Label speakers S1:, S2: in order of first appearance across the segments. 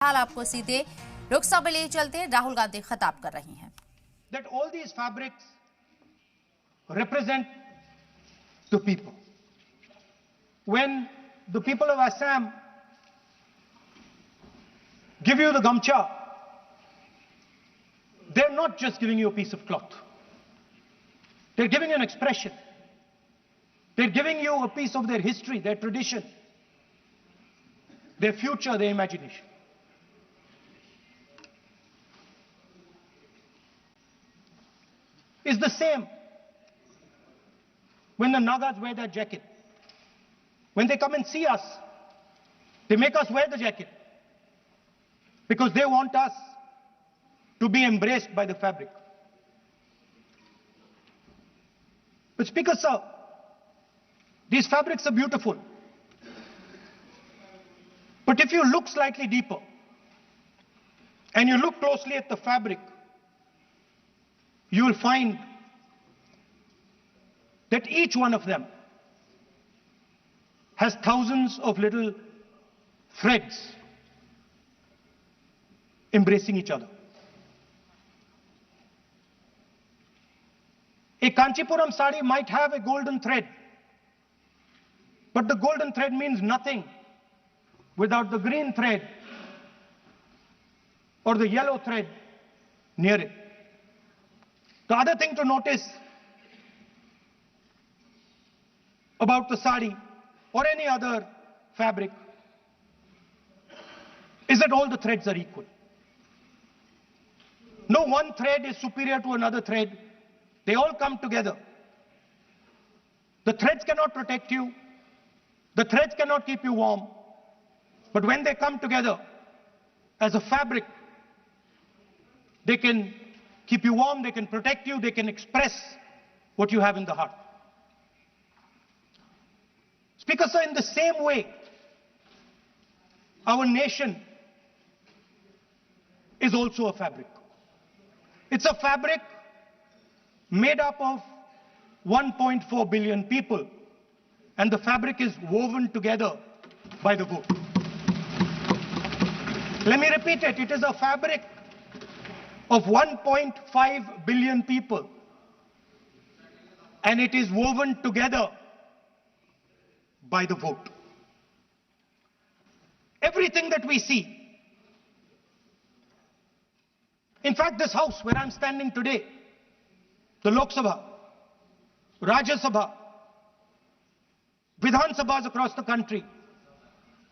S1: हाल आपको सीधे लोक सभा ले चलते हैं। राहुल गांधी खिताब कर रही हैं।
S2: That all these fabrics represent the people. When the people of Assam give you the gamcha, they're not just giving you a piece of cloth. They're giving you an expression. They're giving you a piece of their history, their tradition, their future, their imagination. It's the same when the Nagas wear that jacket. When they come and see us, they make us wear the jacket because they want us to be embraced by the fabric. But Speaker Sir, these fabrics are beautiful. But if you look slightly deeper and you look closely at the fabric, you will find that each one of them has thousands of little threads embracing each other. A Kanchipuram sari might have a golden thread, but the golden thread means nothing without the green thread or the yellow thread near it. The other thing to notice about the sari or any other fabric is that all the threads are equal. No one thread is superior to another thread. They all come together. The threads cannot protect you. The threads cannot keep you warm. But when they come together as a fabric, they can keep you warm, they can protect you, they can express what you have in the heart. Speaker Sir, in the same way, our nation is also a fabric. It's a fabric made up of 1.4 billion people, and the fabric is woven together by the vote. Let me repeat it. It is a fabric of 1.5 billion people, and it is woven together by the vote. Everything that we see, in fact this house where I'm standing today, the Lok Sabha, Rajya Sabha, Vidhan Sabhas across the country,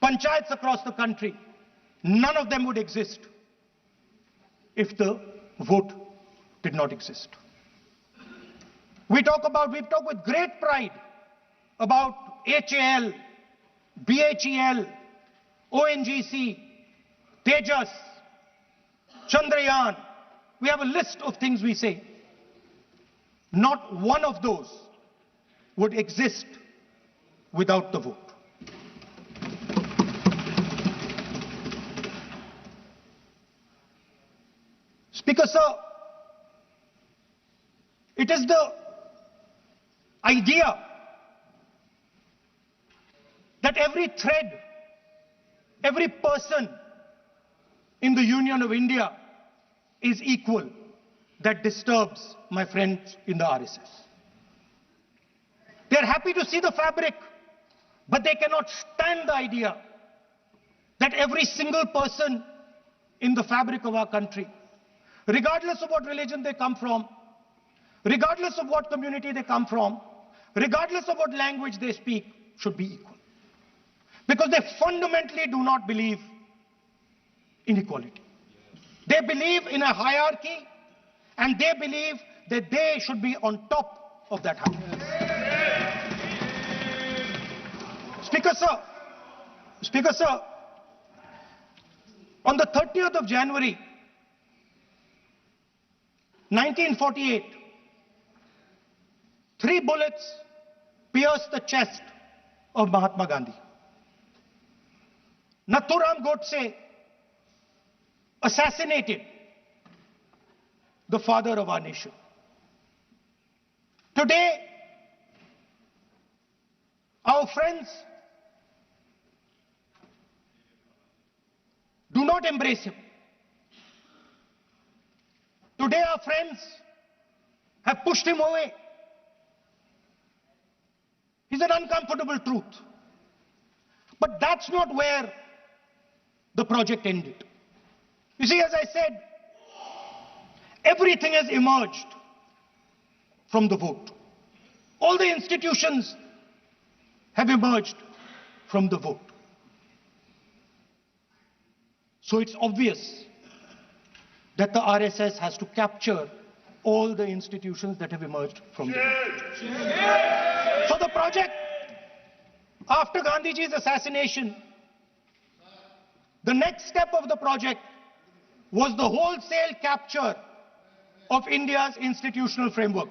S2: Panchayats across the country, none of them would exist if the vote did not exist. We talk with great pride about HAL, BHEL, ONGC, Tejas, Chandrayaan. We have a list of things we say. Not one of those would exist without the vote. Speaker Sir, it is the idea that every thread, every person in the Union of India is equal that disturbs my friends in the RSS. They are happy to see the fabric, but they cannot stand the idea that every single person in the fabric of our country, regardless of what religion they come from, regardless of what community they come from, regardless of what language they speak, should be equal. Because they fundamentally do not believe in equality. They believe in a hierarchy, and they believe that they should be on top of that hierarchy. Speaker Sir, on the 30th of January, 1948, 3 bullets pierced the chest of Mahatma Gandhi. Nathuram Godse assassinated the father of our nation. Today, our friends do not embrace him. Today our friends have pushed him away. It's an uncomfortable truth. But that's not where the project ended. You see, as I said, everything has emerged from the vote. All the institutions have emerged from the vote. So it's obvious that the RSS has to capture all the institutions that have emerged from the vote. So the project, after Gandhiji's assassination, the next step of the project was the wholesale capture of India's institutional framework.